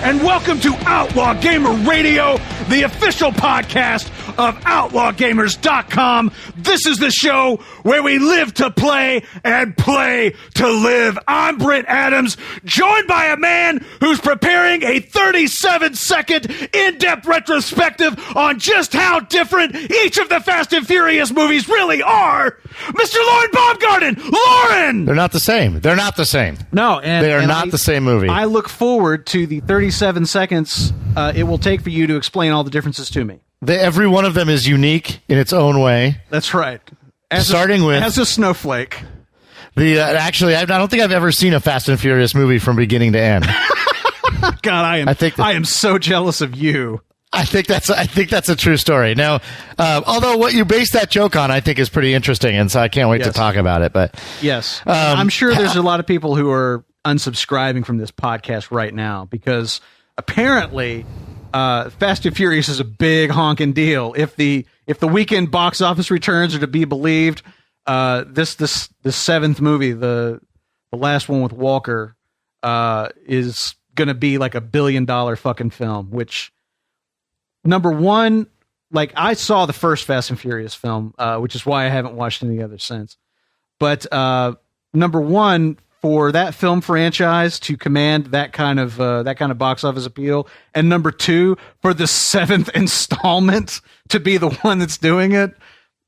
and welcome to Outlaw Gamer Radio, the official podcast of OutlawGamers.com. This is the show where we live to play and play to live. I'm Brent Adams, joined by a man who's preparing a 37-second in-depth retrospective on just how different each of the Fast and Furious movies really are, Mr. Lauren Baumgarten. Lauren! They're not the same. They're not the same. No, they are not the same movie. I look forward to the 37 seconds it will take for you to explain all the differences to me. Every one of them is unique in its own way. That's right. As a snowflake. Actually, I don't think I've ever seen a Fast and Furious movie from beginning to end. God, I am so jealous of you. I think that's a true story. Now, although what you base that joke on, I think is pretty interesting, and so I can't wait to talk about it. But yes, I'm sure there's a lot of people who are unsubscribing from this podcast right now because apparently Fast and Furious is a big honking deal. If the weekend box office returns are to be believed, this seventh movie, the last one with Walker, is going to be like $1 billion fucking film. Which, number one, like I saw the first Fast and Furious film, which is why I haven't watched any other since. But number one, for that film franchise to command that kind of box office appeal, and number two, for the seventh installment to be the one that's doing it,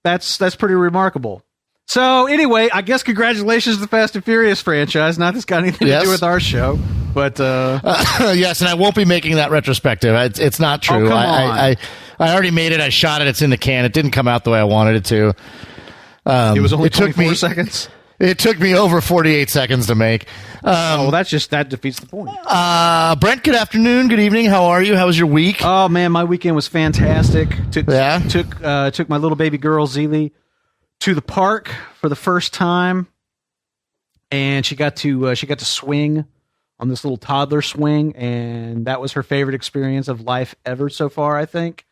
that's pretty remarkable. So anyway, I guess congratulations to the Fast and Furious franchise. Not that's got anything to do with our show, but yes, and I won't be making that retrospective. It's not true. Oh, come on. I already made it. I shot it. It's in the can. It didn't come out the way I wanted it to. It was only 24 seconds. It took me over 48 seconds to make. Well, that defeats the point. Brent, good afternoon, good evening. How are you? How was your week? Oh man, my weekend was fantastic. Took my little baby girl Zeely to the park for the first time, and she got to swing on this little toddler swing, and that was her favorite experience of life ever so far, I think.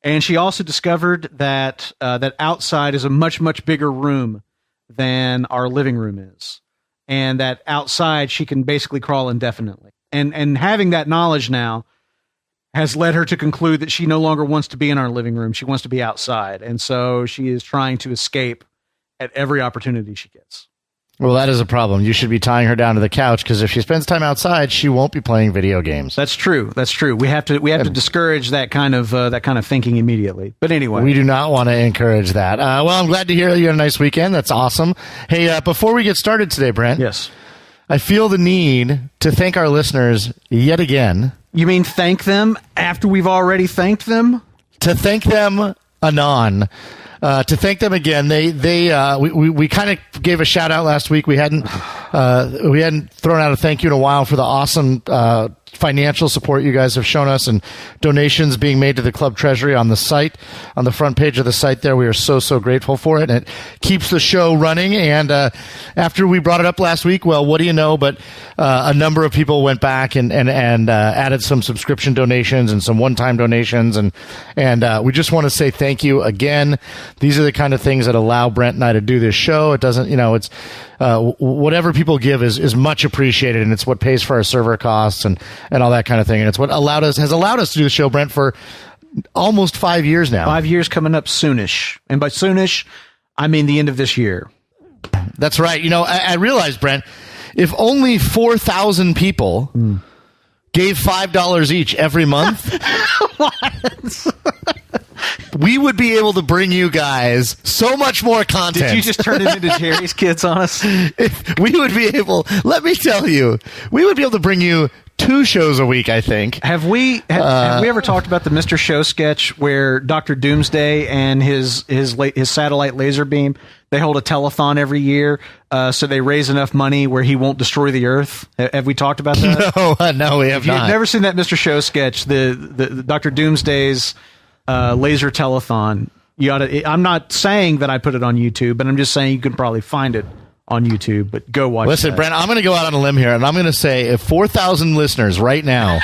And she also discovered that that outside is a much bigger room than our living room is, and that outside she can basically crawl indefinitely. And having that knowledge now has led her to conclude that she no longer wants to be in our living room. She wants to be outside, and so she is trying to escape at every opportunity she gets. Well, that is a problem. You should be tying her down to the couch, because if she spends time outside, she won't be playing video games. That's true. We have to discourage that kind of thinking immediately. But anyway, we do not want to encourage that. Well, I'm glad to hear that you had a nice weekend. That's awesome. Hey, before we get started today, Brent. Yes. I feel the need to thank our listeners yet again. You mean thank them after we've already thanked them? To thank them anon. To thank them again. We kind of gave a shout out last week. We hadn't thrown out a thank you in a while for the awesome financial support you guys have shown us, and donations being made to the club treasury on the site, on the front page of the site there. We are so grateful for it, and it keeps the show running. And after we brought it up last week, well, what do you know, but a number of people went back and added some subscription donations and some one-time donations, and we just want to say thank you again. These are the kind of things that allow Brent and I to do this show. It doesn't, it's whatever people give is much appreciated, and it's what pays for our server costs and all that kind of thing. And it's what has allowed us to do the show, Brent, for almost 5 years now. 5 years coming up soonish. And by soonish, I mean the end of this year. That's right. I realized, Brent, if only 4,000 people gave $5 each every month, we would be able to bring you guys so much more content. Did you just turn it into Jerry's Kids on us? We would be able, let me tell you, we would be able to bring you 2 shows a week, I think. Have we ever talked about the Mr. Show sketch where Dr. Doomsday and his satellite laser beam, they hold a telethon every year, so they raise enough money where he won't destroy the Earth? Have we talked about that? No, we have if not. If you've never seen that Mr. Show sketch, the Dr. Doomsday's laser telethon, you ought to. I'm not saying that I put it on YouTube, but I'm just saying you can probably find it on YouTube, but go watch it. Listen, Brent, I'm going to go out on a limb here, and I'm going to say if 4,000 listeners right now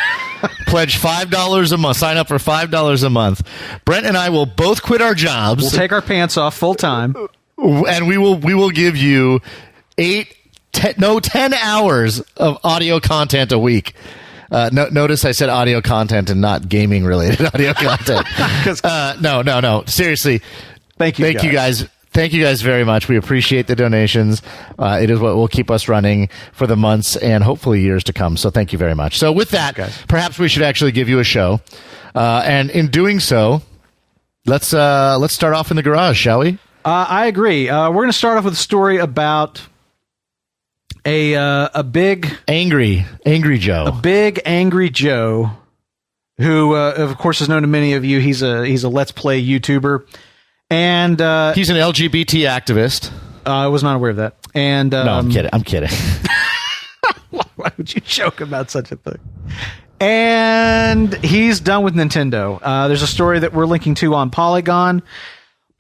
pledge $5 a month, sign up for $5 a month, Brent and I will both quit our jobs. We'll take our pants off full time. And we will give you 10 hours of audio content a week. Notice I said audio content and not gaming related audio content. No. Seriously. Thank you guys. Thank you guys very much. We appreciate the donations. It is what will keep us running for the months and hopefully years to come. So thank you very much. So with that, perhaps we should actually give you a show. And in doing so, let's start off in the garage, shall we? I agree. We're going to start off with a story about a big angry Joe. A big angry Joe, who of course is known to many of you. He's a Let's Play YouTuber, and he's an LGBT activist. I was not aware of that. And no, I'm kidding. Why would you joke about such a thing? And he's done with Nintendo. There's a story that we're linking to on Polygon,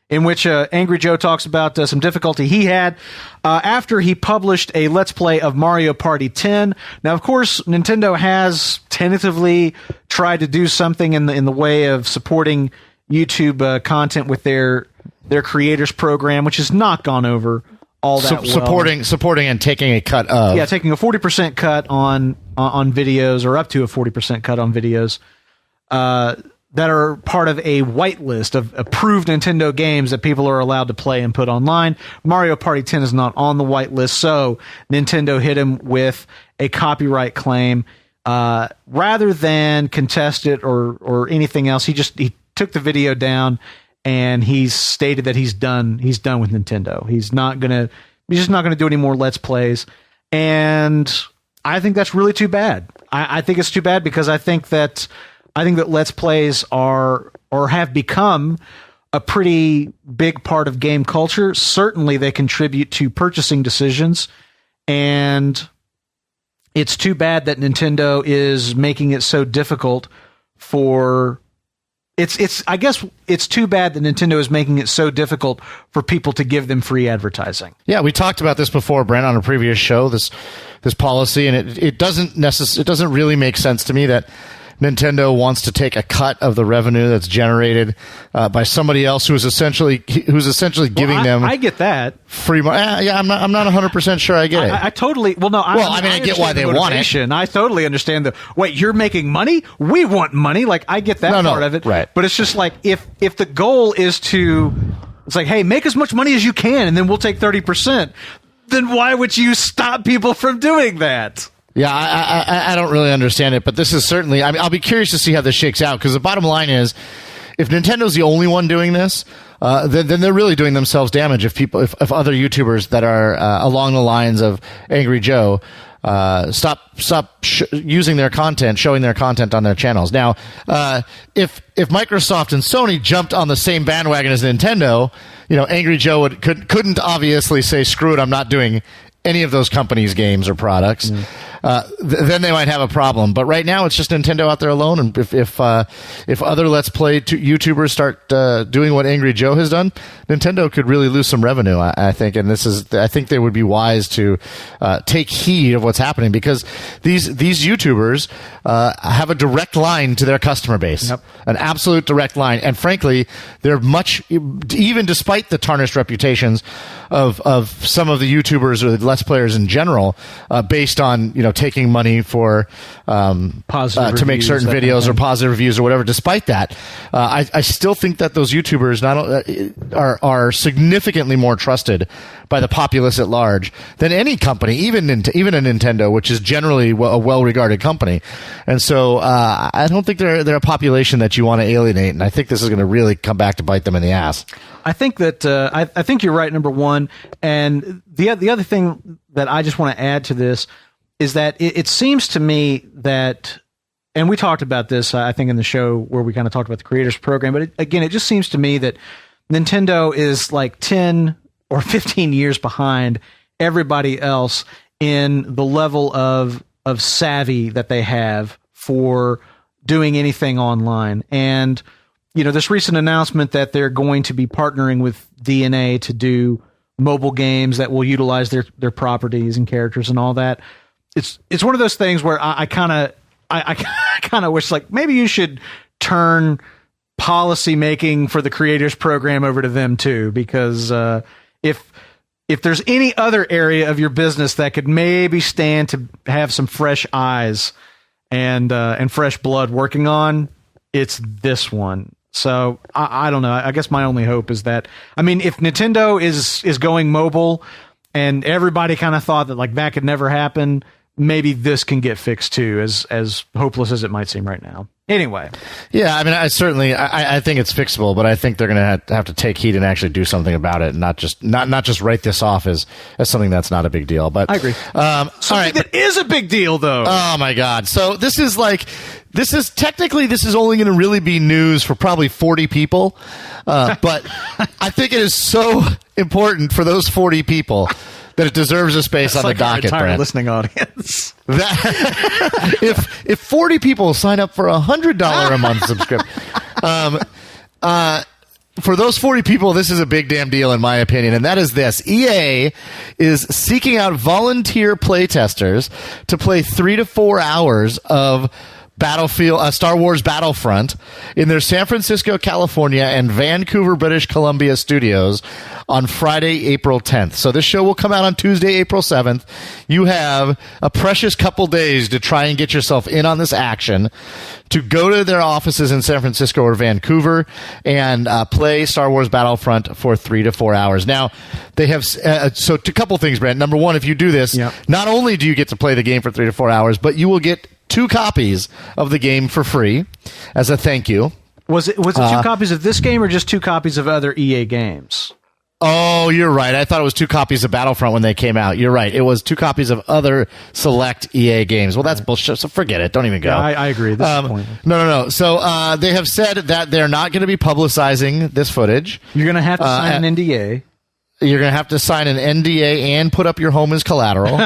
in which Angry Joe talks about some difficulty he had after he published a Let's Play of Mario Party 10. Now, of course, Nintendo has tentatively tried to do something in the way of supporting YouTube content with their creators program, which has not gone over all that well. Supporting and taking a cut of. Yeah, taking a 40% cut on videos, or up to a 40% cut on videos. That are part of a whitelist of approved Nintendo games that people are allowed to play and put online. Mario Party 10 is not on the whitelist, so Nintendo hit him with a copyright claim. Rather than contest it or anything else, he took the video down and he stated that he's done with Nintendo. He's just not gonna do any more Let's Plays, and I think that's really too bad. I think it's too bad because I think that Let's Plays are or have become a pretty big part of game culture. Certainly they contribute to purchasing decisions, and it's too bad that Nintendo is making it so difficult for I guess it's too bad that Nintendo is making it so difficult for people to give them free advertising. Yeah, we talked about this before, Brent, on a previous show, this policy, and it doesn't really make sense to me that Nintendo wants to take a cut of the revenue that's generated by somebody else who's essentially giving them. I get that free money. Yeah, I'm not 100% sure I get it. I totally. Well, no. I get why they want it. I totally understand wait, you're making money. We want money. Like, I get that part of it. Right. But it's just like if the goal is to, it's like, hey, make as much money as you can, and then we'll take 30%. Then why would you stop people from doing that? Yeah, I don't really understand it, but this is certainly. I mean, I'll be curious to see how this shakes out, because the bottom line is, if Nintendo's the only one doing this, then they're really doing themselves damage. If other YouTubers that are along the lines of Angry Joe stop using their content, showing their content on their channels. Now, if Microsoft and Sony jumped on the same bandwagon as Nintendo, Angry Joe couldn't obviously say, "Screw it, I'm not doing any of those companies' games or products." Then they might have a problem. But right now, it's just Nintendo out there alone. And if other Let's Play YouTubers start doing what Angry Joe has done, Nintendo could really lose some revenue, I think. And I think they would be wise to take heed of what's happening, because these YouTubers have a direct line to their customer base, an absolute direct line. And frankly, they're even despite the tarnished reputations of some of the YouTubers or the Let's Players in general, based on taking money for to make certain videos or positive reviews or whatever. Despite that, I still think that those YouTubers are significantly more trusted by the populace at large than any company, even a Nintendo, which is generally a well-regarded company. And so I don't think they're a population that you want to alienate, and I think this is going to really come back to bite them in the ass. I think that I think you're right, number one. And the other thing that I just want to add to this is that it seems to me that, and we talked about this, I think, in the show where we kind of talked about the creators program, but it just seems to me that Nintendo is like 10 or 15 years behind everybody else in the level of savvy that they have for doing anything online. And, this recent announcement that they're going to be partnering with DNA to do mobile games that will utilize their properties and characters and all that. It's one of those things where I kind of wish, like, maybe you should turn policy making for the creators program over to them too, because if there's any other area of your business that could maybe stand to have some fresh eyes and fresh blood working on, it's this one. So I don't know. I guess my only hope is that, I mean, if Nintendo is going mobile and everybody kind of thought that like that could never happen, maybe this can get fixed too, as hopeless as it might seem right now. Anyway. Yeah, I mean, I think it's fixable, but I think they're going to have to take heed and actually do something about it, and not just write this off as something that's not a big deal. But I agree. Something all right, that is a big deal, though. Oh my God! So this is technically only going to really be news for probably 40 people, but I think it is so important for those 40 people that it deserves a space on the docket, our entire Brent. listening audience. If 40 people sign up for $100 a month subscription, for those 40 people, this is a big damn deal in my opinion, and that is this: EA is seeking out volunteer playtesters to play 3 to 4 hours of Star Wars Battlefront in their San Francisco, California and Vancouver, British Columbia studios on Friday, April 10th. So this show will come out on Tuesday, April 7th. You have a precious couple days to try and get yourself in on this action, to go to their offices in San Francisco or Vancouver and play Star Wars Battlefront for 3 to 4 hours. Now, they have a couple things, Brent. Number one, if you do this, not only do you get to play the game for 3 to 4 hours, but you will get 2 copies of the game for free as a thank you. Was it 2 copies of this game or just 2 copies of other EA games? Oh, you're right. I thought it was 2 copies of Battlefront when they came out. You're right. It was 2 copies of other select EA games. Well, that's bullshit, so forget it. Don't even go. Yeah, I agree. This is pointless. No. So they have said that they're not going to be publicizing this footage. You're going to have to sign an NDA. You're going to have to sign an NDA and put up your home as collateral.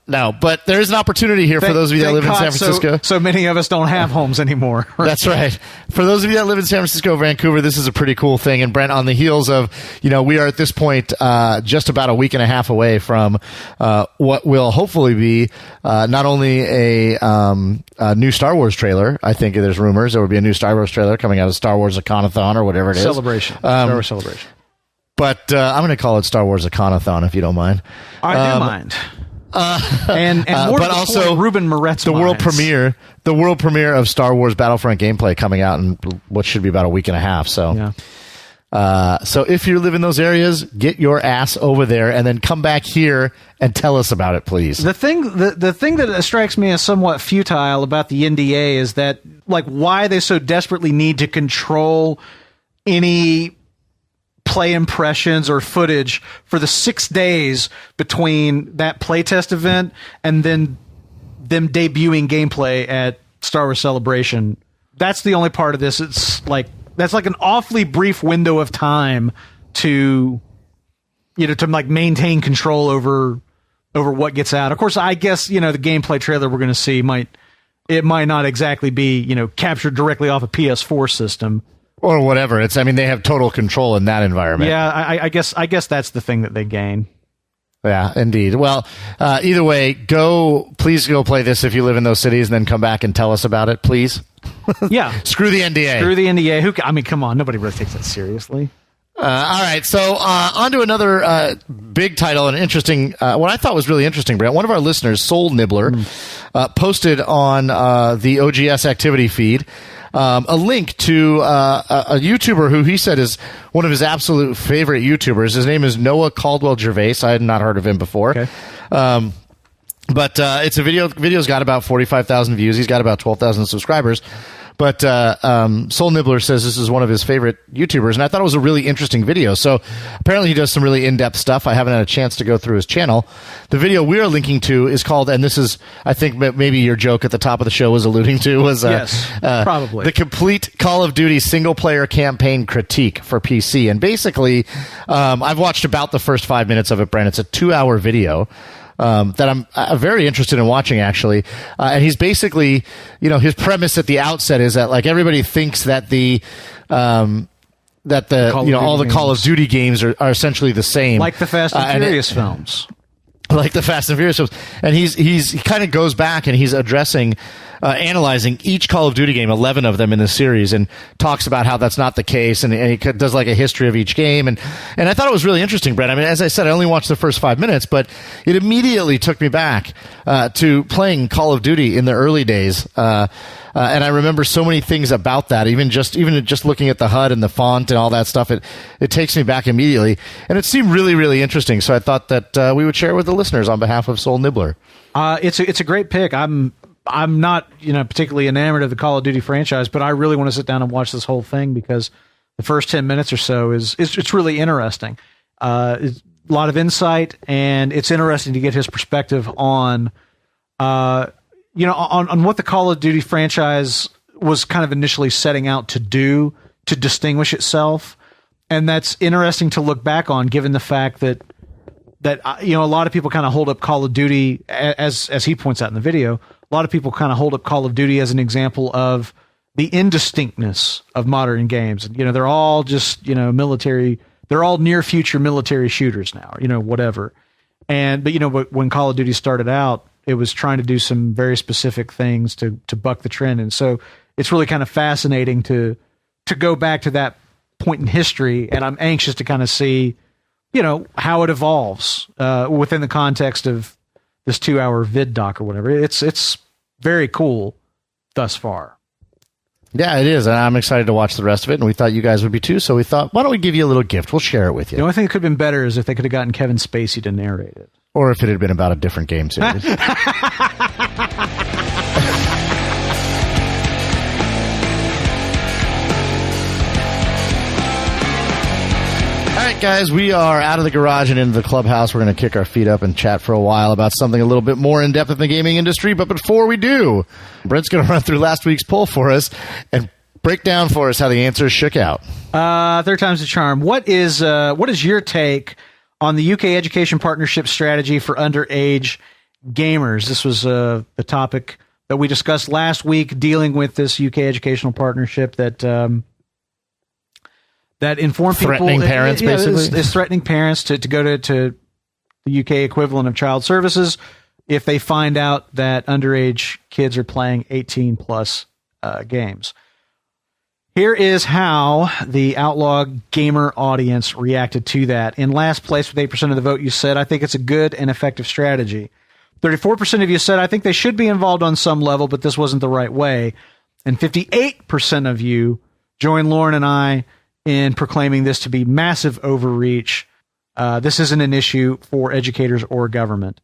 No, but there is an opportunity here for those of you that live in San Francisco. So many of us don't have homes anymore. That's right. For those of you that live in San Francisco, Vancouver, this is a pretty cool thing. And Brent, on the heels of, we are at this point just about a week and a half away from what will hopefully be not only a new Star Wars trailer. I think there's rumors there will be a new Star Wars trailer coming out of Star Wars Econathon or whatever it is. Celebration. Star Wars Celebration. But I'm going to call it Star Wars Econathon if you don't mind. I do mind. And more but also Ruben Moretz the world premiere of Star Wars Battlefront gameplay coming out in what should be about a week and a half. So, so if you live in those areas, get your ass over there and then come back here and tell us about it, please. The thing that strikes me as somewhat futile about the NDA is that, like, why they so desperately need to control any play impressions or footage for the 6 days between that playtest event and then them debuting gameplay at Star Wars Celebration. That's the only part of this. It's like, that's like an awfully brief window of time to maintain control over what gets out. Of course, I guess, the gameplay trailer we're going to see might not exactly be, captured directly off a PS4 system. Or whatever. They have total control in that environment. Yeah, I guess that's the thing that they gain. Yeah, indeed. Well, either way, please go play this if you live in those cities, and then come back and tell us about it, please. Yeah. Screw the NDA. Screw the NDA. Come on, nobody really takes that seriously. All right, so on to another big title and interesting, what I thought was really interesting, Brent. One of our listeners, Soul Nibbler, posted on the OGS activity feed a link to a YouTuber who he said is one of his absolute favorite YouTubers. His name is Noah Caldwell Gervais. I had not heard of him before. Okay. But it's a video's got about 45,000 views. He's got about 12,000 subscribers. But Soul Nibbler says this is one of his favorite YouTubers, and I thought it was a really interesting video. So apparently he does some really in-depth stuff. I haven't had a chance to go through his channel. The video we are linking to is called, and this is, I think maybe your joke at the top of the show was alluding to, was yes, probably the complete Call of Duty single-player campaign critique for PC. And basically, I've watched about the first 5 minutes of it, Brent. It's a 2-hour video. That I'm very interested in watching, actually. And he's basically, his premise at the outset is that, like, everybody thinks that all the Call of Duty games are essentially the same. Like the Fast and Furious films. like the Fast and Furious films. And he kind of goes back and he's addressing, analyzing each Call of Duty game, 11 of them in the series, and talks about how that's not the case. And he does like a history of each game. And I thought it was really interesting, Brett. I mean, as I said, I only watched the first 5 minutes, but it immediately took me back to playing Call of Duty in the early days. And I remember so many things about that, even just looking at the HUD and the font and all that stuff. It takes me back immediately, and it seemed really, really interesting. So I thought that we would share it with the listeners on behalf of Soul Nibbler. It's a great pick. I'm not particularly enamored of the Call of Duty franchise, but I really want to sit down and watch this whole thing because the first 10 minutes or so it's really interesting. It's a lot of insight, and it's interesting to get his perspective on. On what the Call of Duty franchise was kind of initially setting out to do to distinguish itself. And that's interesting to look back on, given the fact that a lot of people kind of hold up Call of Duty, as he points out in the video, a lot of people kind of hold up Call of Duty as an example of the indistinctness of modern games. They're all just, military, they're all near future military shooters now, whatever. But when Call of Duty started out, it was trying to do some very specific things to buck the trend. And so it's really kind of fascinating to go back to that point in history. And I'm anxious to kind of see, how it evolves within the context of this 2-hour vid doc or whatever. It's very cool thus far. Yeah, it is. And I'm excited to watch the rest of it. And we thought you guys would be too. So we thought, why don't we give you a little gift? We'll share it with you. The only thing that could have been better is if they could have gotten Kevin Spacey to narrate it. Or if it had been about a different game series. All right, guys, we are out of the garage and into the clubhouse. We're going to kick our feet up and chat for a while about something a little bit more in-depth in the gaming industry. But before we do, Brent's going to run through last week's poll for us and break down for us how the answers shook out. Third time's the charm. What is your take on the UK education partnership strategy for underage gamers? This was the topic that we discussed last week, dealing with this UK educational partnership that informed people, threatening parents, basically, is threatening parents to go to the UK equivalent of child services if they find out that underage kids are playing 18 plus games. Here is how the Outlaw gamer audience reacted to that. In last place with 8% of the vote, you said, I think it's a good and effective strategy. 34% of you said, I think they should be involved on some level, but this wasn't the right way. And 58% of you joined Lauren and I in proclaiming this to be massive overreach. This isn't an issue for educators or government.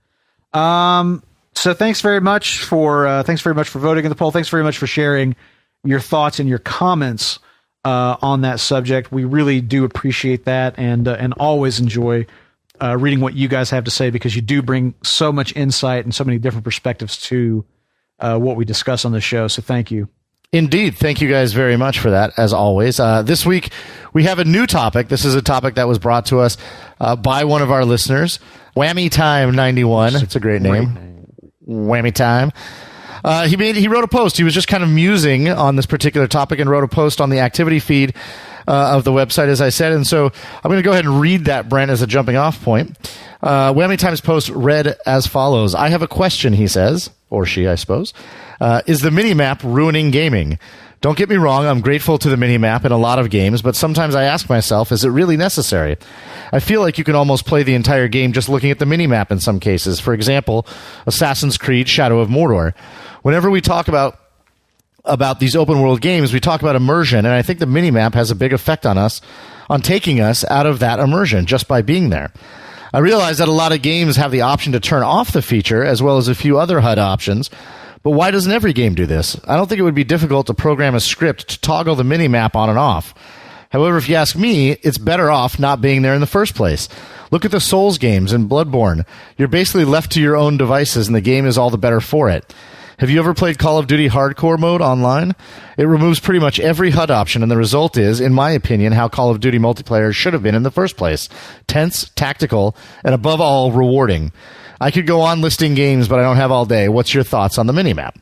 So thanks very much for voting in the poll. Thanks very much for sharing your thoughts and your comments on that subject. We really do appreciate that, and always enjoy reading what you guys have to say, because you do bring so much insight and so many different perspectives to what we discuss on the show. So thank you. Indeed. Thank you guys very much for that, as always. This week, we have a new topic. This is a topic that was brought to us by one of our listeners, Whammy Time 91. It's a great name. Whammy Time. He wrote a post. He was just kind of musing on this particular topic and wrote a post on the activity feed of the website, as I said. And so I'm going to go ahead and read that, Brent, as a jumping off point. Whammy Time's post read as follows. I have a question, he says, or she, I suppose. Is the minimap ruining gaming? Don't get me wrong, I'm grateful to the minimap in a lot of games, but sometimes I ask myself, is it really necessary? I feel like you can almost play the entire game just looking at the minimap in some cases. For example, Assassin's Creed Shadow of Mordor. Whenever we talk about these open world games, we talk about immersion, and I think the minimap has a big effect on us, on taking us out of that immersion just by being there. I realize that a lot of games have the option to turn off the feature, as well as a few other HUD options, but why doesn't every game do this? I don't think it would be difficult to program a script to toggle the minimap on and off. However, if you ask me, it's better off not being there in the first place. Look at the Souls games and Bloodborne. You're basically left to your own devices, and the game is all the better for it. Have you ever played Call of Duty Hardcore mode online? It removes pretty much every HUD option, and the result is, in my opinion, how Call of Duty multiplayer should have been in the first place. Tense, tactical, and above all, rewarding. I could go on listing games, but I don't have all day. What's your thoughts on the minimap?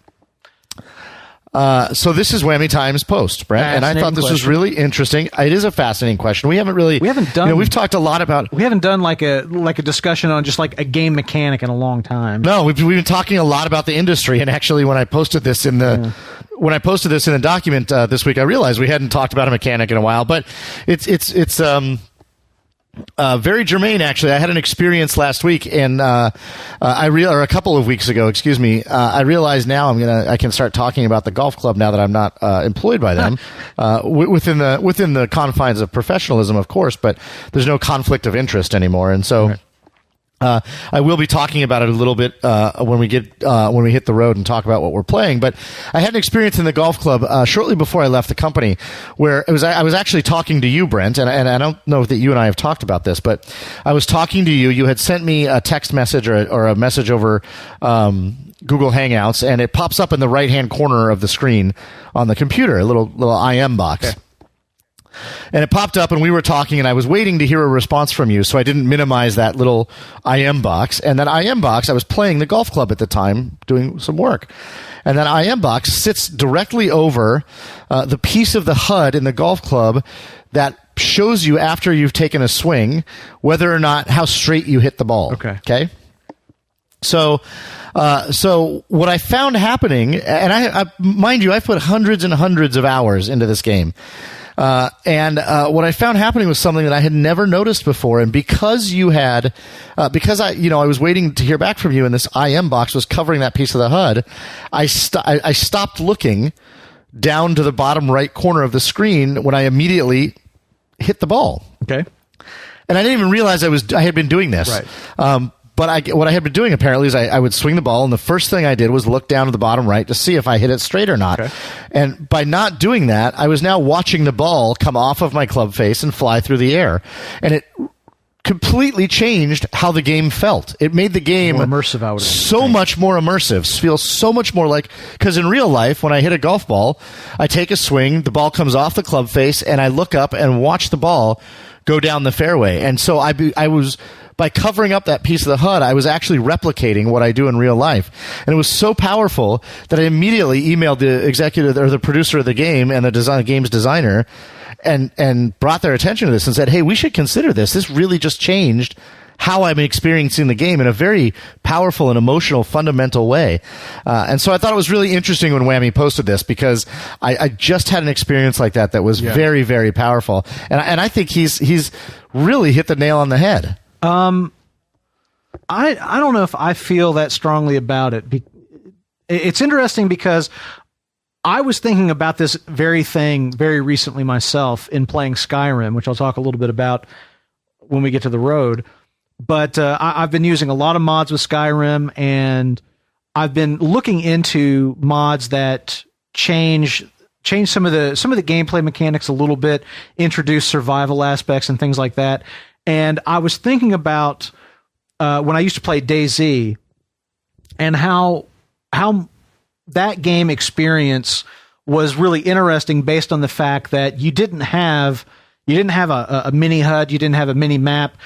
So this is Whammy Times Post, Brent, and I thought this was really interesting. It is a fascinating question. We haven't done. We've talked a lot about. We haven't done like a discussion on just like a game mechanic in a long time. No, we've been talking a lot about the industry, and actually, when I posted this in the. When I posted this in a document this week, I realized we hadn't talked about a mechanic in a while, but it's very germane. Actually, I had an experience last week, and or a couple of weeks ago, excuse me. I realize now I can start talking about the golf club now that I'm not employed by them, within the confines of professionalism, of course. But there's no conflict of interest anymore, and so. Right. I will be talking about it a little bit when we hit the road and talk about what we're playing. But I had an experience in the golf club shortly before I left the company, where I was actually talking to you, Brent, and I don't know that you and I have talked about this, but I was talking to you. You had sent me a text message or a message over Google Hangouts, and it pops up in the right-hand corner of the screen on the computer, a little IM box. Okay. And it popped up, and we were talking, and I was waiting to hear a response from you, so I didn't minimize that little IM box. And that IM box, I was playing the golf club at the time, doing some work. And that IM box sits directly over the piece of the HUD in the golf club that shows you after you've taken a swing whether or not how straight you hit the ball. Okay? So what I found happening, and I mind you, I've put hundreds and hundreds of hours into this game. And what I found happening was something that I had never noticed before. And because I was waiting to hear back from you, and this IM box was covering that piece of the HUD, I stopped looking down to the bottom right corner of the screen when I immediately hit the ball. Okay. And I didn't even realize I had been doing this. Right. But what I had been doing apparently is I would swing the ball, and the first thing I did was look down to the bottom right to see if I hit it straight or not. Okay. And by not doing that, I was now watching the ball come off of my club face and fly through the air. And it completely changed how the game felt. It made the game more immersive, so much more immersive. Feels so much more like, because in real life, when I hit a golf ball, I take a swing, the ball comes off the club face, and I look up and watch the ball go down the fairway. And so I was... By covering up that piece of the HUD, I was actually replicating what I do in real life. And it was so powerful that I immediately emailed the executive or the producer of the game and the game's designer and brought their attention to this and said, hey, we should consider this. This really just changed how I'm experiencing the game in a very powerful and emotional, fundamental way. And so I thought it was really interesting when Whammy posted this, because I just had an experience like that was very, very powerful. And I think he's really hit the nail on the head. I don't know if I feel that strongly about it. It's interesting because I was thinking about this very thing very recently myself in playing Skyrim, which I'll talk a little bit about when we get to the road. But I've been using a lot of mods with Skyrim, and I've been looking into mods that change some of the gameplay mechanics a little bit, introduce survival aspects and things like that. And I was thinking about when I used to play DayZ and how that game experience was really interesting based on the fact that you didn't have a mini HUD, you didn't have a mini map.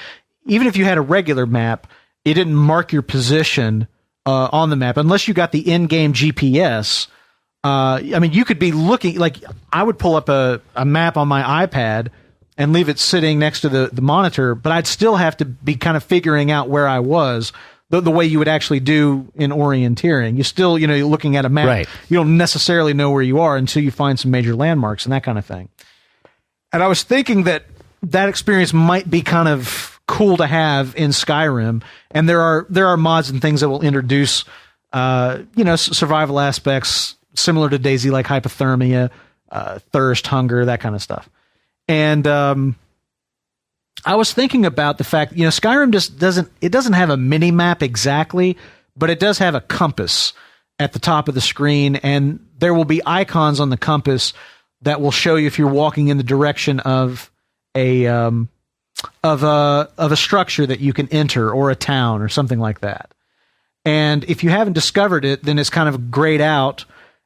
Even if you had a regular map, it didn't mark your position on the map unless you got the in-game GPS. You could be looking, like I would pull up a map on my iPad and leave it sitting next to the monitor, but I'd still have to be kind of figuring out where I was the way you would actually do in orienteering. You still, you're looking at a map. Right. You don't necessarily know where you are until you find some major landmarks and that kind of thing. And I was thinking that experience might be kind of cool to have in Skyrim. And there are mods and things that will introduce, survival aspects similar to DayZ, like hypothermia, thirst, hunger, that kind of stuff. And I was thinking about the fact, Skyrim just doesn't have a mini map exactly, but it does have a compass at the top of the screen, and there will be icons on the compass that will show you if you're walking in the direction of a structure that you can enter, or a town or something like that. And if you haven't discovered it, then it's kind of grayed out.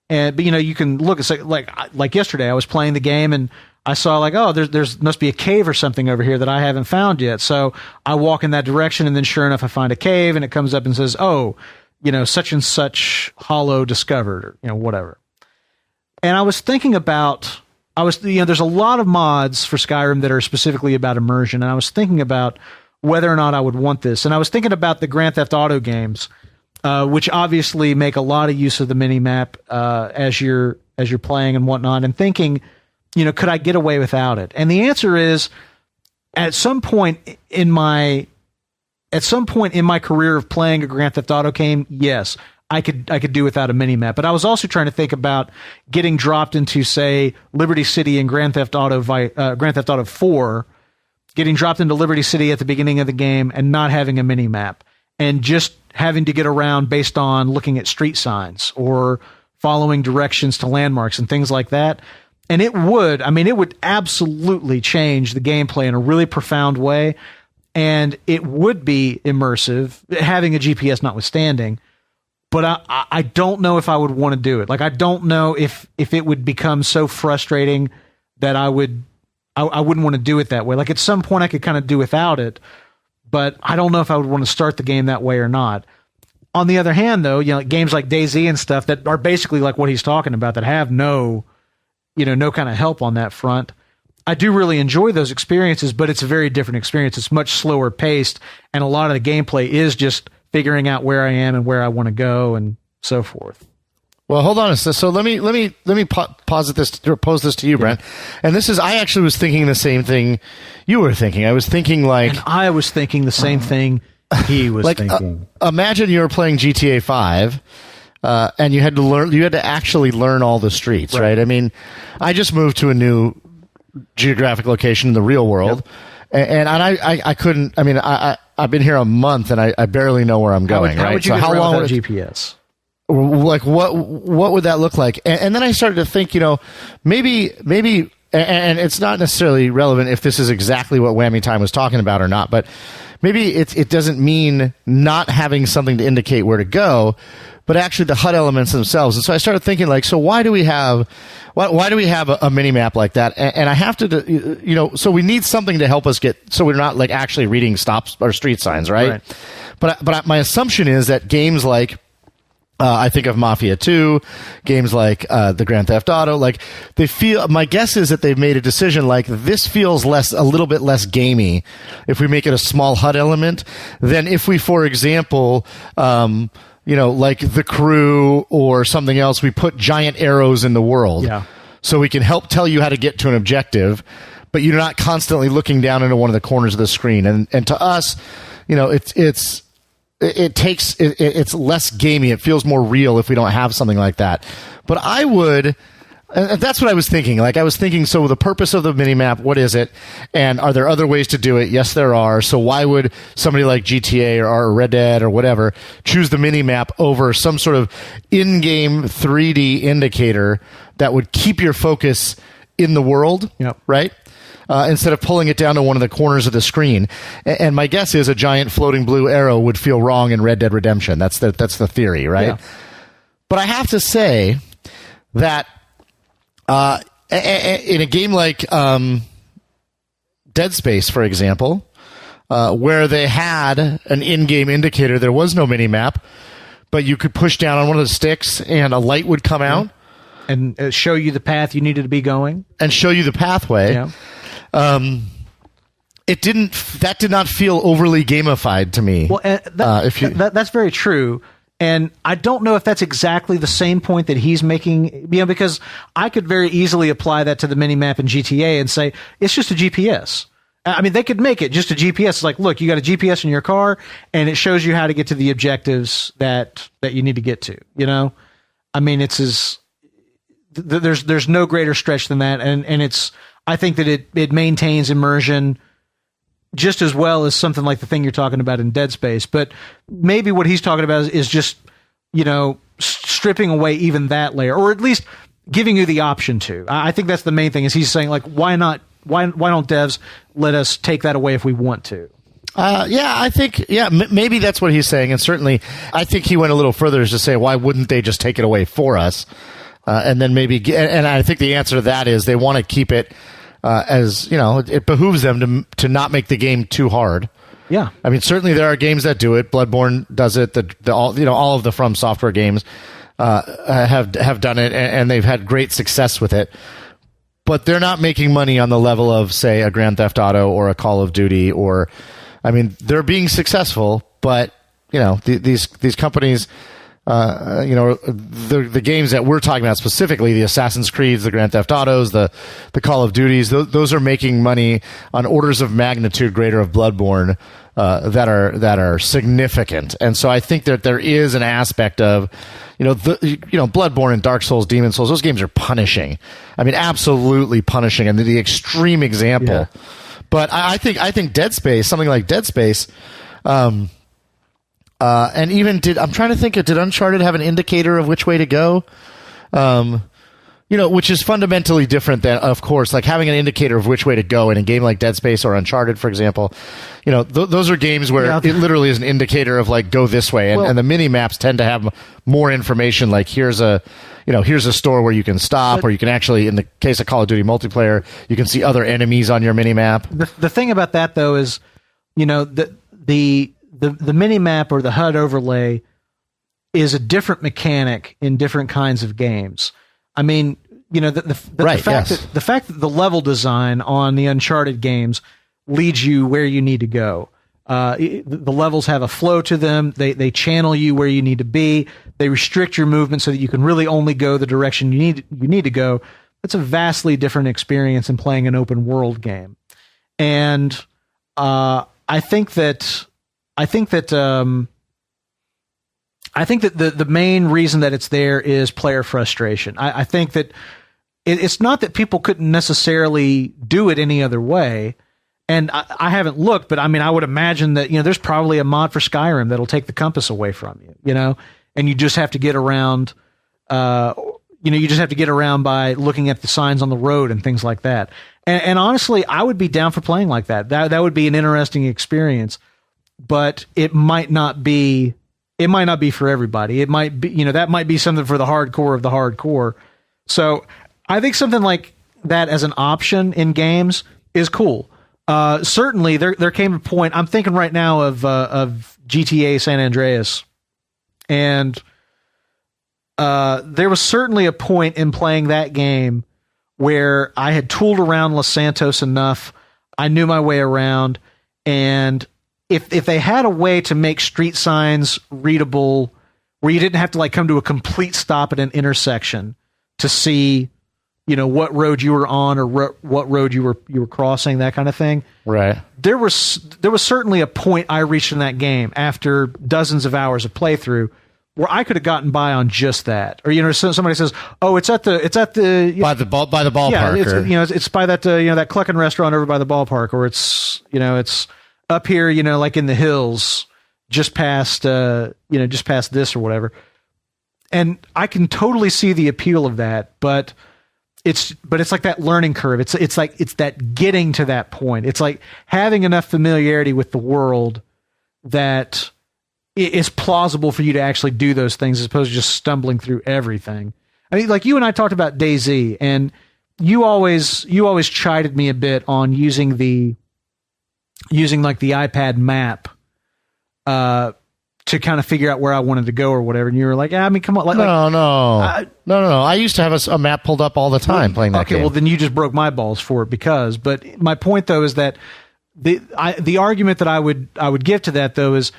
But you can look at, like yesterday, I was playing the game and I saw there's must be a cave or something over here that I haven't found yet. So I walk in that direction, and then sure enough, I find a cave, and it comes up and says, such and such hollow discovered, or, whatever. And I was thinking about, there's a lot of mods for Skyrim that are specifically about immersion, and I was thinking about whether or not I would want this. And I was thinking about the Grand Theft Auto games, which obviously make a lot of use of the mini-map as you're playing and whatnot, and thinking, could I get away without it? And the answer is, at some point in my career of playing a Grand Theft Auto game, yes, I could do without a mini-map. But I was also trying to think about getting dropped into, say, Liberty City and Grand Theft Auto 4, getting dropped into Liberty City at the beginning of the game and not having a mini-map, and just having to get around based on looking at street signs or following directions to landmarks and things like that. And it would absolutely change the gameplay in a really profound way. And it would be immersive, having a GPS notwithstanding. But I don't know if I would want to do it. Like, I don't know if it would become so frustrating that I wouldn't want to do it that way. Like, at some point I could kind of do without it, but I don't know if I would want to start the game that way or not. On the other hand, though, games like DayZ and stuff that are basically like what he's talking about, that have no kind of help on that front, I do really enjoy those experiences, but it's a very different experience. It's much slower paced, and a lot of the gameplay is just figuring out where I am and where I want to go and so forth. Well, hold on. So let me pose this to you, Brent. And this is, I actually was thinking the same thing you were thinking. I was thinking and I was thinking the same thing he was thinking. Imagine you were playing GTA 5. And you had to actually learn all the streets, right? I mean, I just moved to a new geographic location in the real world, and I couldn't. I mean, I've been here a month, and I barely know where I'm going. How would you so get how long would GPS? Like what would that look like? And then I started to think, maybe. And it's not necessarily relevant if this is exactly what Whammy Time was talking about or not, but maybe it doesn't mean not having something to indicate where to go, but actually the HUD elements themselves. And so I started thinking, like, so why do we have a mini map like that? And I have to, so we need something to help us so we're not like actually reading stops or street signs, right? But my assumption is that games like, I think of Mafia 2, games like the Grand Theft Auto, like my guess is that they've made a decision like this feels a little bit less gamey if we make it a small HUD element than if we, for example, like The Crew or something else, we put giant arrows in the world. Yeah. So we can help tell you how to get to an objective, but you're not constantly looking down into one of the corners of the screen. And to us, it's less gamey. It feels more real if we don't have something like that. But and that's what I was thinking. Like, I was thinking, so the purpose of the minimap, what is it? And are there other ways to do it? Yes, there are. So why would somebody like GTA or Red Dead or whatever choose the minimap over some sort of in-game 3D indicator that would keep your focus in the world, right? Instead of pulling it down to one of the corners of the screen. And my guess is a giant floating blue arrow would feel wrong in Red Dead Redemption. That's the theory, right? Yeah. But I have to say that in a game like Dead Space, for example, where they had an in-game indicator, there was no mini-map, but you could push down on one of the sticks and a light would come out. And show you the path you needed to be going. And show you the pathway. Yeah. That did not feel overly gamified to me. Well, that's very true. And I don't know if that's exactly the same point that he's making, because I could very easily apply that to the minimap in GTA and say, it's just a GPS. I mean, they could make it just a GPS. It's like, look, you got a GPS in your car, and it shows you how to get to the objectives that you need to get to, I mean, there's no greater stretch than that. And I think that it maintains immersion just as well as something like the thing you're talking about in Dead Space. But maybe what he's talking about is just, stripping away even that layer, or at least giving you the option to. I think that's the main thing, is he's saying, like, why don't devs let us take that away if we want to? I think, maybe that's what he's saying. And certainly I think he went a little further as to say, why wouldn't they just take it away for us? And then and I think the answer to that is they want to keep it as, it behooves them to not make the game too hard. Yeah. I mean, certainly there are games that do it. Bloodborne does it. All of the From Software games. have done it, and they've had great success with it. But they're not making money on the level of, say, a Grand Theft Auto or a Call of Duty, or, I mean, they're being successful, but these companies, the games that we're talking about specifically, the Assassin's Creeds, the Grand Theft Autos, the Call of Duties, those are making money on orders of magnitude greater of Bloodborne, that are significant. And so I think that there is an aspect of, Bloodborne and Dark Souls, Demon Souls, those games are punishing. I mean, absolutely punishing, and the extreme example. Yeah. But I think Dead Space, something like Dead Space, and even I'm trying to think, did Uncharted have an indicator of which way to go? Which is fundamentally different than, of course, like having an indicator of which way to go in a game like Dead Space or Uncharted, for example. Those are games where it literally is an indicator of like, go this way. And the mini maps tend to have more information. Like here's a store where you can stop, or you can actually, in the case of Call of Duty multiplayer, you can see other enemies on your mini map. The thing about that though is, the mini map or the HUD overlay is a different mechanic in different kinds of games. I mean, the fact that the level design on the Uncharted games leads you where you need to go. The levels have a flow to them. They channel you where you need to be. They restrict your movement so that you can really only go the direction you need to go. That's a vastly different experience than playing an open world game. And I think that the main reason that it's there is player frustration. I think that it's not that people couldn't necessarily do it any other way. And I haven't looked, but I mean, I would imagine that, there's probably a mod for Skyrim that'll take the compass away from you, and you just have to get around, you just have to get around by looking at the signs on the road and things like that. And honestly, I would be down for playing like that. That would be an interesting experience, but it might not be for everybody. It might be, that might be something for the hardcore of the hardcore. So I think something like that as an option in games is cool. Certainly there came a point, I'm thinking right now of GTA San Andreas, and there was certainly a point in playing that game where I had tooled around Los Santos enough, I knew my way around, and if they had a way to make street signs readable, where you didn't have to like come to a complete stop at an intersection to see, what road you were on or what road you were crossing, that kind of thing. Right. There was certainly a point I reached in that game after dozens of hours of playthrough where I could have gotten by on just that. Or somebody says, "Oh, it's at the by the ballpark." Yeah, it's by that that Cluckin' restaurant over by the ballpark, or it's up here, like in the hills, just past this or whatever. And I can totally see the appeal of that, but it's like that learning curve. It's that getting to that point. It's like having enough familiarity with the world that it's plausible for you to actually do those things as opposed to just stumbling through everything. I mean, like you and I talked about DayZ, and you always chided me a bit on using like the iPad map to kind of figure out where I wanted to go or whatever. And you were like, I mean, come on. No. I used to have a map pulled up all the time playing that game. Okay, well, then you just broke my balls for it but my point, though, is that the argument that I would give to that, though, is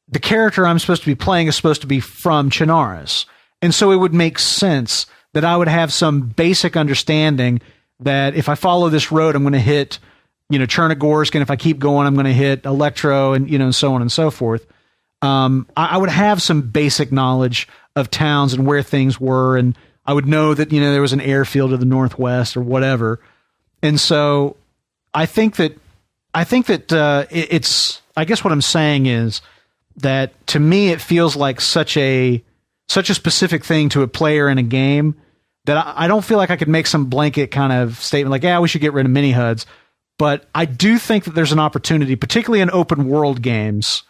the character I'm supposed to be playing is supposed to be from Chernarus. And so it would make sense that I would have some basic understanding that if I follow this road, I'm going to hit, Chernogorsk, and if I keep going, I'm going to hit Electro, and, so on and so forth. I would have some basic knowledge of towns and where things were, and I would know that, there was an airfield to the northwest or whatever. And so I think that it's, I guess what I'm saying is that to me, it feels like such a specific thing to a player in a game that I don't feel like I could make some blanket kind of statement like, yeah, we should get rid of mini HUDs. But I do think that there's an opportunity, particularly in open world games.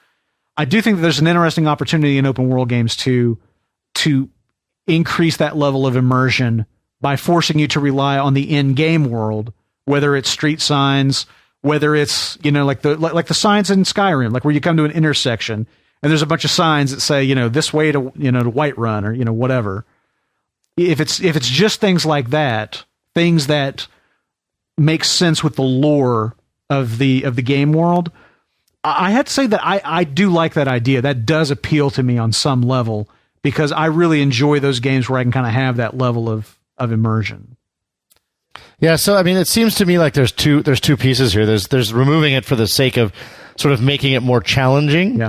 I do think that there's an interesting opportunity in open world games to increase that level of immersion by forcing you to rely on the in-game world, whether it's street signs, whether it's, like the signs in Skyrim, like where you come to an intersection and there's a bunch of signs that say, this way to, to Whiterun or, whatever. If it's just things like that, things that make sense with the lore of the game world, I had to say that I do like that idea. That does appeal to me on some level, because I really enjoy those games where I can kind of have that level of immersion. Yeah, so I mean, it seems to me like there's two pieces here. There's removing it for the sake of sort of making it more challenging,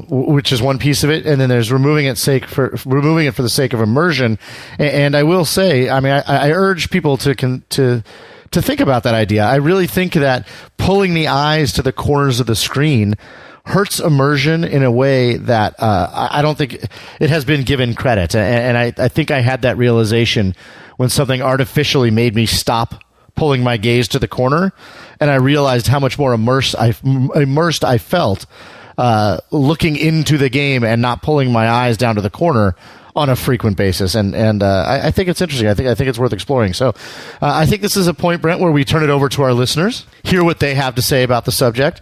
which is one piece of it, and then there's removing it for the sake of immersion. And I will say, I mean, I urge people to think about that idea. I really think that pulling the eyes to the corners of the screen hurts immersion in a way that I don't think it has been given credit. And I think I had that realization when something artificially made me stop pulling my gaze to the corner, and I realized how much more immersed I felt looking into the game and not pulling my eyes down to the corner on a frequent basis. And I think it's interesting. I think it's worth exploring. So I think this is a point, Brent, where we turn it over to our listeners, hear what they have to say about the subject.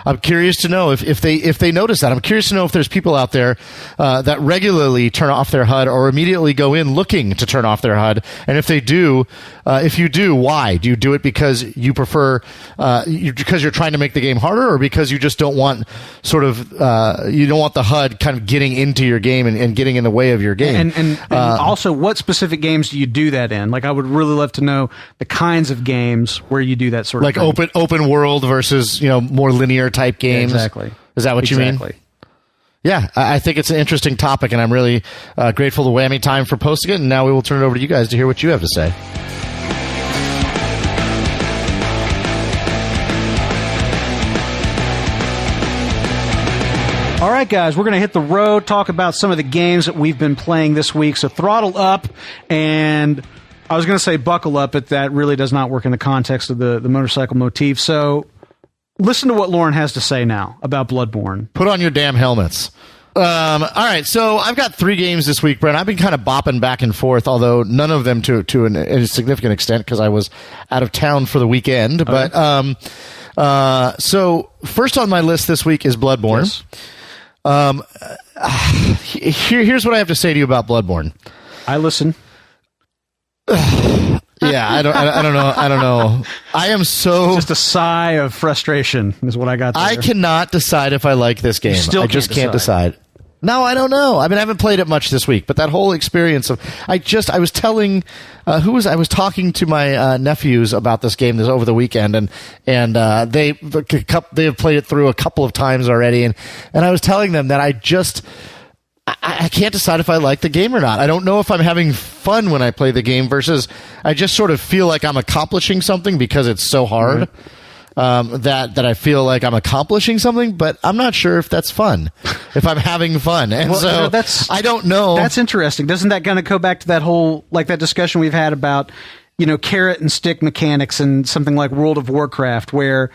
I'm curious to know if they notice that. I'm curious to know if there's people out there that regularly turn off their HUD or immediately go in looking to turn off their HUD. And if they do, if you do, why? Do you do it because you prefer, because you're trying to make the game harder, or because you just don't want you don't want the HUD kind of getting into your game and getting in the way of your game? And also, what specific games do you do that in? Like, I would really love to know the kinds of games where you do that sort of thing. Like open world versus, more linear type games. Exactly. Is that what you mean? Yeah, I think it's an interesting topic, and I'm really grateful to Whammy Time for posting it. And now we will turn it over to you guys to hear what you have to say. All right, guys, we're going to hit the road, talk about some of the games that we've been playing this week. So throttle up, and I was going to say buckle up, but that really does not work in the context of the motorcycle motif. So listen to what Lauren has to say now about Bloodborne. Put on your damn helmets. All right, so I've got 3 games this week, Brent. I've been kind of bopping back and forth, although none of them to a significant extent, because I was out of town for the weekend. Okay. But so first on my list this week is Bloodborne. Yes. Here's what I have to say to you about Bloodborne. I listen. Yeah, I don't know. I am so... Just a sigh of frustration is what I got there. I cannot decide if I like this game. I just can't decide. No, I don't know. I mean, I haven't played it much this week, but that whole experience of... I was telling... I was talking to my nephews about this game over the weekend, and they have played it through a couple of times already, and I was telling them that I can't decide if I like the game or not. I don't know if I'm having fun when I play the game versus I just sort of feel like I'm accomplishing something because it's so hard. That I feel like I'm accomplishing something, but I'm not sure if that's fun, if I'm having fun. And I don't know. That's interesting. Doesn't that kind of go back to that whole, like that discussion we've had about, carrot and stick mechanics and something like World of Warcraft, where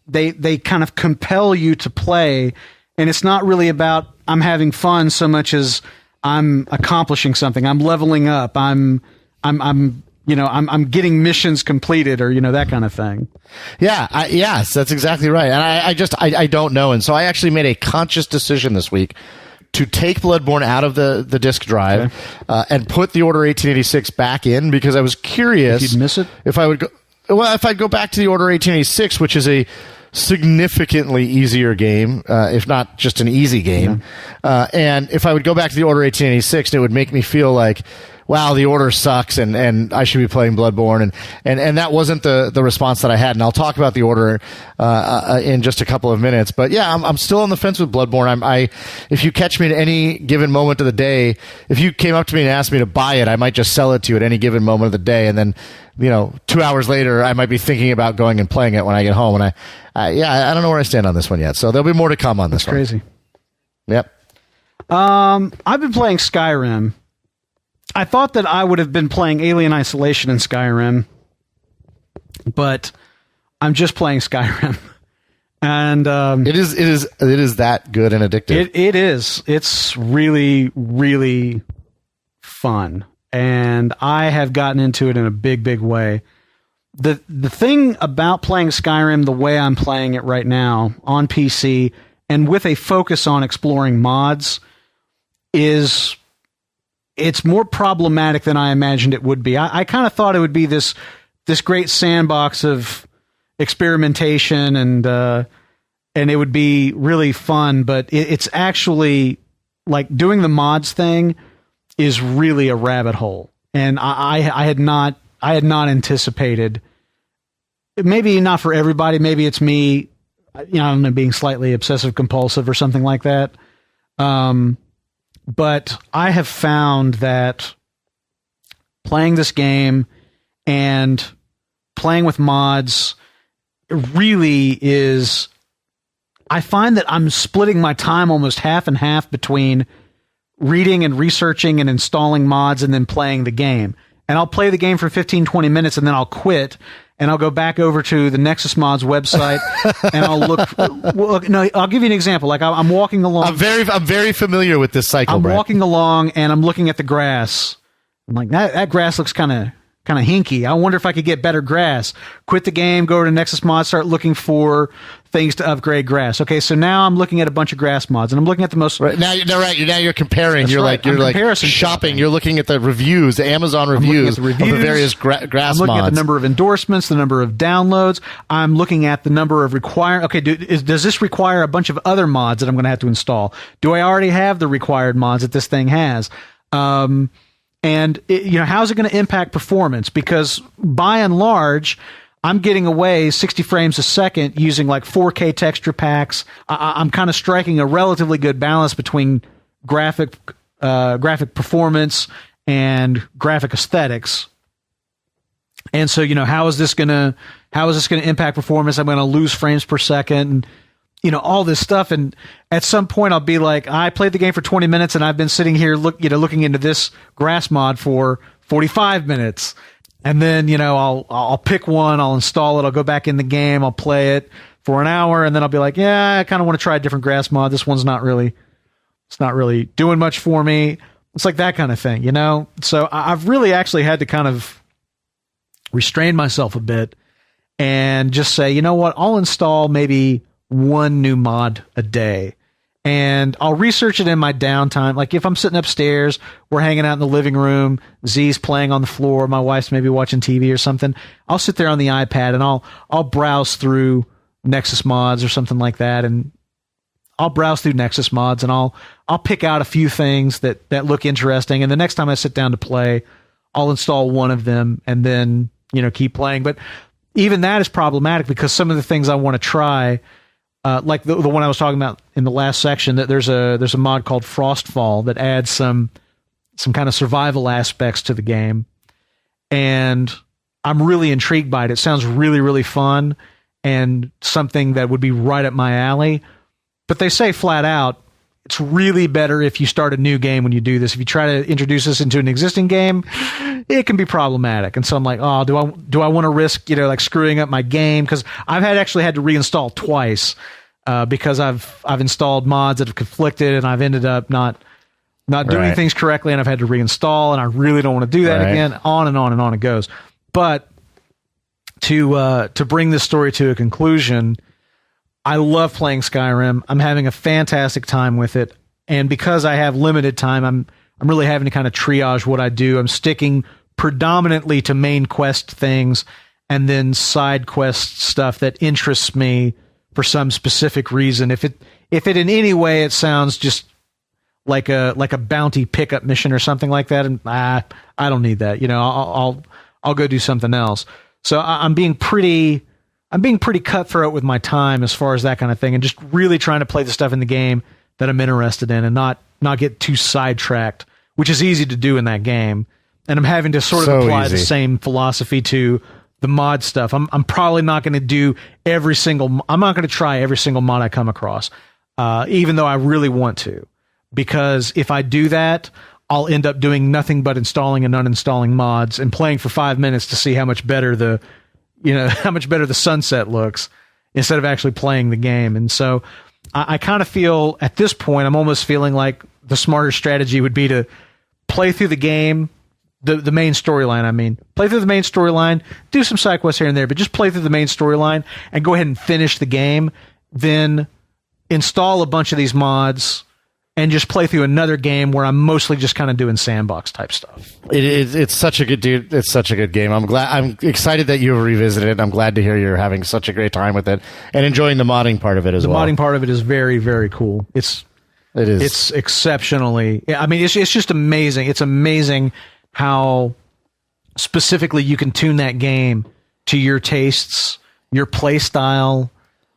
they kind of compel you to play, and it's not really about I'm having fun so much as I'm accomplishing something. I'm leveling up. I'm getting missions completed, or that kind of thing. Yeah, yes, that's exactly right. And I don't know. And so I actually made a conscious decision this week to take Bloodborne out of the disk drive, and put the Order 1886 back in, because I was curious if you'd miss it. If I'd go back to the Order 1886, which is a significantly easier game, if not just an easy game. Yeah. And if I would go back to the Order 1886, it would make me feel like, wow, the Order sucks, and I should be playing Bloodborne, and that wasn't the response that I had. And I'll talk about the Order in just a couple of minutes. But yeah, I'm still on the fence with Bloodborne. If you catch me at any given moment of the day, if you came up to me and asked me to buy it, I might just sell it to you at any given moment of the day, and then 2 hours later, I might be thinking about going and playing it when I get home. And I don't know where I stand on this one yet. So there'll be more to come on this one. That's crazy. Yep. I've been playing Skyrim. I thought that I would have been playing Alien Isolation in Skyrim, but I'm just playing Skyrim. And it is that good and addictive. It is. It's really, really fun. And I have gotten into it in a big, big way. The thing about playing Skyrim the way I'm playing it right now on PC and with a focus on exploring mods, it's more problematic than I imagined it would be. I kind of thought it would be this great sandbox of experimentation and it would be really fun, but it's actually like doing the mods thing is really a rabbit hole. And I had not anticipated, maybe not for everybody, maybe it's me, I don't know, being slightly obsessive compulsive or something like that. But I have found that playing this game and playing with mods really is, I find that I'm splitting my time almost half and half between reading and researching and installing mods and then playing the game. And I'll play the game for 15, 20 minutes and then I'll quit and I'll go back over to the Nexus Mods website and I'll look. No, I'll give you an example. Like I'm walking along. I'm very familiar with this cycle. I'm Brett. walking along and I'm looking at the grass. I'm like, that grass looks kind of hinky. I wonder if I could get better grass. Quit the game, go to Nexus Mods, start looking for things to upgrade grass. Okay, so now I'm looking at a bunch of grass mods, and I'm looking at the most. Right. Now you're comparing. That's you're right. you're I'm like shopping. You're looking at the reviews, the Amazon reviews, of the various grass mods. I'm looking at the number of endorsements, the number of downloads. I'm looking at the number of required. Okay, does this require a bunch of other mods that I'm going to have to install? Do I already have the required mods that this thing has? And how's it going to impact performance? Because by and large, I'm getting away 60 frames a second using like 4K texture packs. I'm kind of striking a relatively good balance between graphic performance and graphic aesthetics. And so, how is this going to impact performance? I'm going to lose frames per second. And, all this stuff. And at some point I'll be like, I played the game for 20 minutes and I've been sitting here looking into this grass mod for 45 minutes. And then, I'll pick one, I'll install it, I'll go back in the game, I'll play it for an hour, and then I'll be like, yeah, I kind of want to try a different grass mod. This one's not really doing much for me. It's like that kind of thing, So I've really actually had to kind of restrain myself a bit and just say, you know what, I'll install maybe one new mod a day, and I'll research it in my downtime. Like if I'm sitting upstairs, we're hanging out in the living room, Z's playing on the floor, my wife's maybe watching TV or something, I'll sit there on the iPad and I'll browse through Nexus Mods or something like that, and I'll browse through Nexus Mods and I'll pick out a few things that look interesting, and the next time I sit down to play, I'll install one of them and then keep playing. But even that is problematic because some of the things I want to try, like the one I was talking about in the last section, that there's a mod called Frostfall that adds some kind of survival aspects to the game, and I'm really intrigued by it. It sounds really, really fun and something that would be right up my alley. But they say flat out, it's really better if you start a new game when you do this. If you try to introduce this into an existing game, it can be problematic. And so I'm like, oh, do I want to risk, like screwing up my game? Because I've actually had to reinstall twice because I've installed mods that have conflicted and I've ended up not doing things correctly, and I've had to reinstall, and I really don't want to do that again. On and on and on it goes. But to bring this story to a conclusion, I love playing Skyrim. I'm having a fantastic time with it, and because I have limited time, I'm really having to kind of triage what I do. I'm sticking predominantly to main quest things, and then side quest stuff that interests me for some specific reason. If it in any way it sounds just like a bounty pickup mission or something like that, and I don't need that. I'll go do something else. So I'm being pretty cutthroat with my time as far as that kind of thing, and just really trying to play the stuff in the game that I'm interested in and not get too sidetracked, which is easy to do in that game. And I'm having to sort of apply the same philosophy to the mod stuff. I'm probably not going to do I'm not going to try every single mod I come across, even though I really want to, because if I do that, I'll end up doing nothing but installing and uninstalling mods and playing for 5 minutes to see how much better the sunset looks instead of actually playing the game. And so I kind of feel at this point, I'm almost feeling like the smarter strategy would be to play through the game, the main storyline. I mean, play through the main storyline, do some side quests here and there, but just play through the main storyline and go ahead and finish the game. Then install a bunch of these mods and just play through another game where I'm mostly just kind of doing sandbox type stuff. It's such a good dude. It's such a good game. I'm excited that you revisited it. I'm glad to hear you're having such a great time with it and enjoying the modding part of it as well. The modding part of it is very, very cool. It is. It's exceptionally. I mean, it's just amazing. It's amazing how specifically you can tune that game to your tastes, your play style.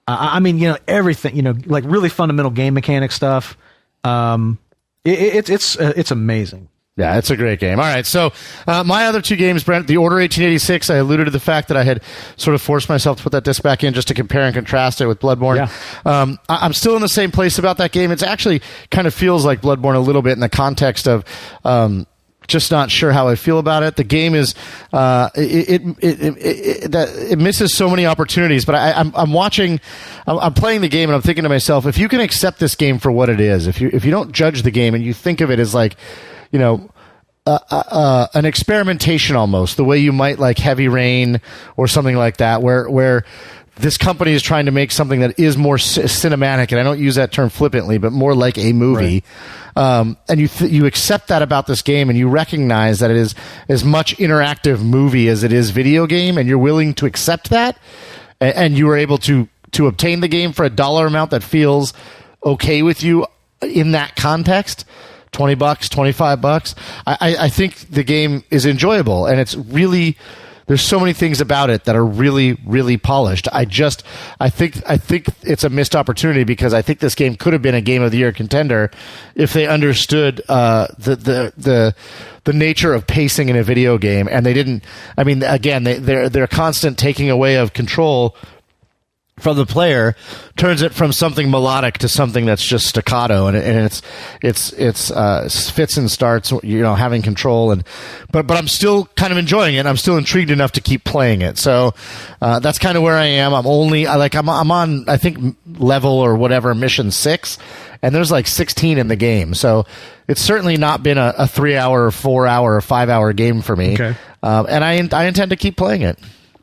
I mean, everything. Like really fundamental game mechanic stuff. It's amazing. Yeah, it's a great game. All right, so my other two games, Brent, The Order 1886, I alluded to the fact that I had sort of forced myself to put that disc back in just to compare and contrast it with Bloodborne. Yeah. I'm still in the same place about that game. It actually kind of feels like Bloodborne a little bit in the context of just not sure how I feel about it. The game is it misses so many opportunities. But I'm watching, I'm playing the game, and I'm thinking to myself, if you can accept this game for what it is, if you don't judge the game and you think of it as like, an experimentation almost, the way you might like Heavy Rain or something like that, where this company is trying to make something that is more cinematic, and I don't use that term flippantly, but more like a movie. Right. And you accept that about this game, and you recognize that it is as much interactive movie as it is video game, and you're willing to accept that, and you are able to obtain the game for a dollar amount that feels okay with you in that context. $20, $25. I think the game is enjoyable, and it's really, there's so many things about it that are really, really polished. I think it's a missed opportunity, because I think this game could have been a Game of the Year contender if they understood the nature of pacing in a video game, and they didn't. I mean, again, their constant taking away of control from the player turns it from something melodic to something that's just staccato, and it's fits and starts, having control, but I'm still kind of enjoying it. I'm still intrigued enough to keep playing it. So that's kind of where I am. I'm on, I think, level or whatever, mission 6, and there's like 16 in the game. So it's certainly not been a 3-hour or 4-hour or 5-hour game for me. Okay. And I intend to keep playing it.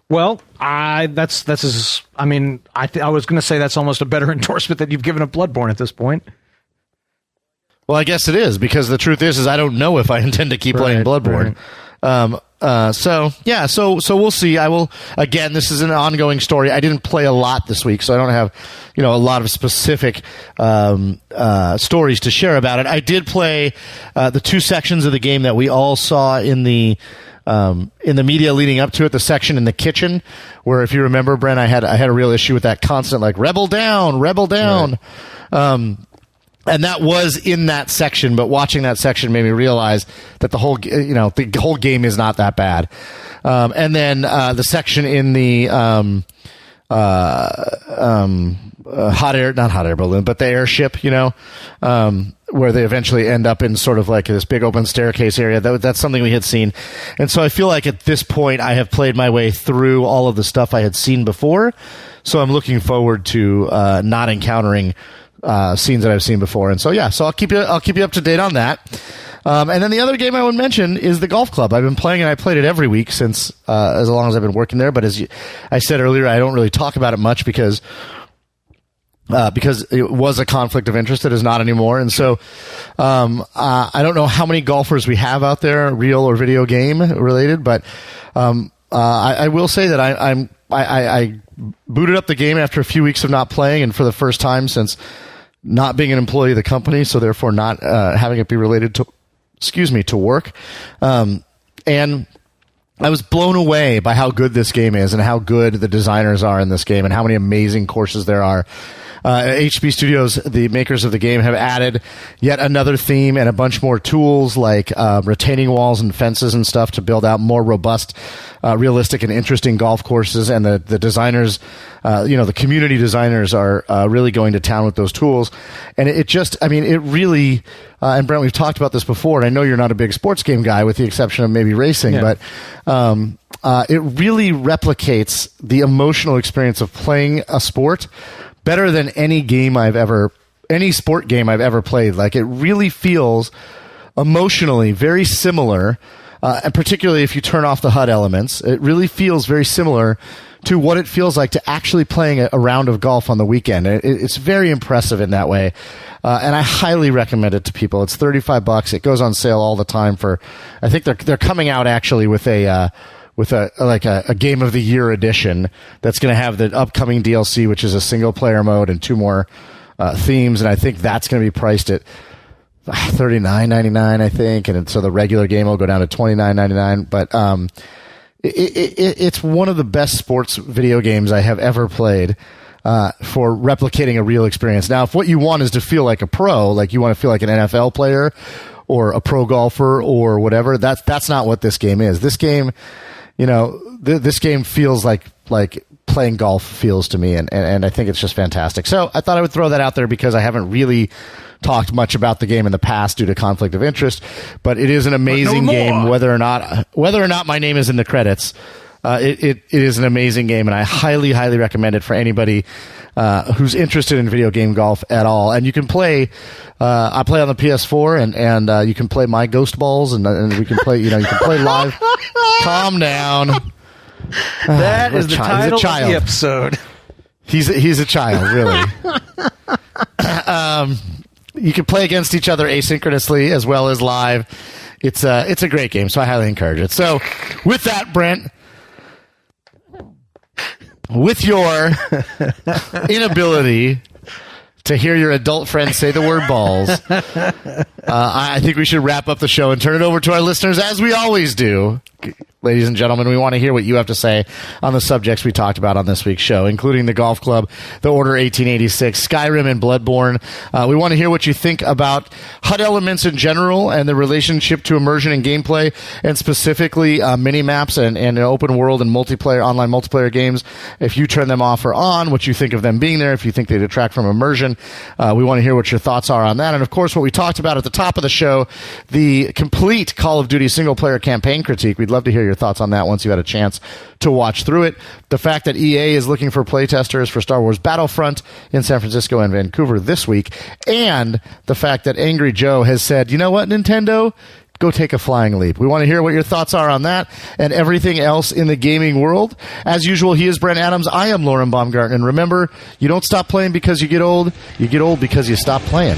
Well, I was going to say that's almost a better endorsement that you've given of Bloodborne at this point. Well, I guess it is, because the truth is I don't know if I intend to keep playing Bloodborne. Right. So we'll see. I will, again, this is an ongoing story. I didn't play a lot this week, so I don't have, a lot of specific stories to share about it. I did play the 2 sections of the game that we all saw in the media leading up to it, the section in the kitchen, where, if you remember, Brent, I had a real issue with that constant, like, rebel down. Right. And that was in that section, but watching that section made me realize that the whole game is not that bad. And then the section in the hot air balloon, but the airship, where they eventually end up in sort of like this big open staircase area. That's something we had seen. And so I feel like at this point I have played my way through all of the stuff I had seen before. So I'm looking forward to not encountering scenes that I've seen before. And so, so I'll keep you up to date on that. And then the other game I would mention is the golf club. I've been playing, and I played it every week since as long as I've been working there. But as I said earlier, I don't really talk about it much because it was a conflict of interest. It is not anymore. And so I don't know how many golfers we have out there, real or video game related, but I will say that I booted up the game after a few weeks of not playing, and for the first time since not being an employee of the company, so therefore not having it be related to work. And I was blown away by how good this game is, and how good the designers are in this game, and how many amazing courses there are. HB Studios, the makers of the game, have added yet another theme and a bunch more tools, like retaining walls and fences and stuff, to build out more robust, realistic and interesting golf courses. And the designers, the community designers are really going to town with those tools. And it really, and Brent, we've talked about this before, and I know you're not a big sports game guy, with the exception of maybe racing, but it really replicates the emotional experience of playing a sport better than any sport game I've ever played. Like, it really feels emotionally very similar and particularly if you turn off the HUD elements, it really feels very similar to what it feels like to actually playing a round of golf on the weekend. It's very impressive in that way. And I highly recommend it to people. It's $35. It goes on sale all the time for, I think they're coming out actually with a game of the year edition that's going to have the upcoming DLC, which is a single player mode and 2 more themes. And I think that's going to be priced at $39.99, I think. And so the regular game will go down to $29.99. But, it's one of the best sports video games I have ever played. For replicating a real experience. Now, if what you want is to feel like a pro, like you want to feel like an NFL player or a pro golfer or whatever, that's not what this game is. This game, this game feels like playing golf feels to me, and I think it's just fantastic. So I thought I would throw that out there because I haven't really talked much about the game in the past due to conflict of interest, but it is an amazing game, whether or not my name is in the credits. It is an amazing game, and I highly, highly recommend it for anybody who's interested in video game golf at all. And you can play. I play on the PS4, and you can play my Ghost Balls, and we can play. You can play live. Calm down. That is the title of the episode. He's a child, really. You can play against each other asynchronously as well as live. It's a great game, so I highly encourage it. So, with that, Brent. With your inability to hear your adult friends say the word balls, I think we should wrap up the show and turn it over to our listeners, as we always do. Ladies and gentlemen, we want to hear what you have to say on the subjects we talked about on this week's show, including the Golf Club, the Order 1886, Skyrim, and Bloodborne. We want to hear what you think about HUD elements in general and the relationship to immersion and gameplay, and specifically mini-maps and an open world and online multiplayer games. If you turn them off or on, what you think of them being there, if you think they detract from immersion. We want to hear what your thoughts are on that. And, of course, what we talked about at the top of the show, the complete Call of Duty single-player campaign critique. We'd love to hear your thoughts on that once you had a chance to watch through it. The fact that EA is looking for playtesters for Star Wars Battlefront in San Francisco and Vancouver this week, and the fact that Angry Joe has said, you know what, Nintendo? Go take a flying leap. We want to hear what your thoughts are on that and everything else in the gaming world. As usual, he is Brent Adams. I am Lauren Baumgartner. And remember, you don't stop playing because you get old. You get old because you stop playing.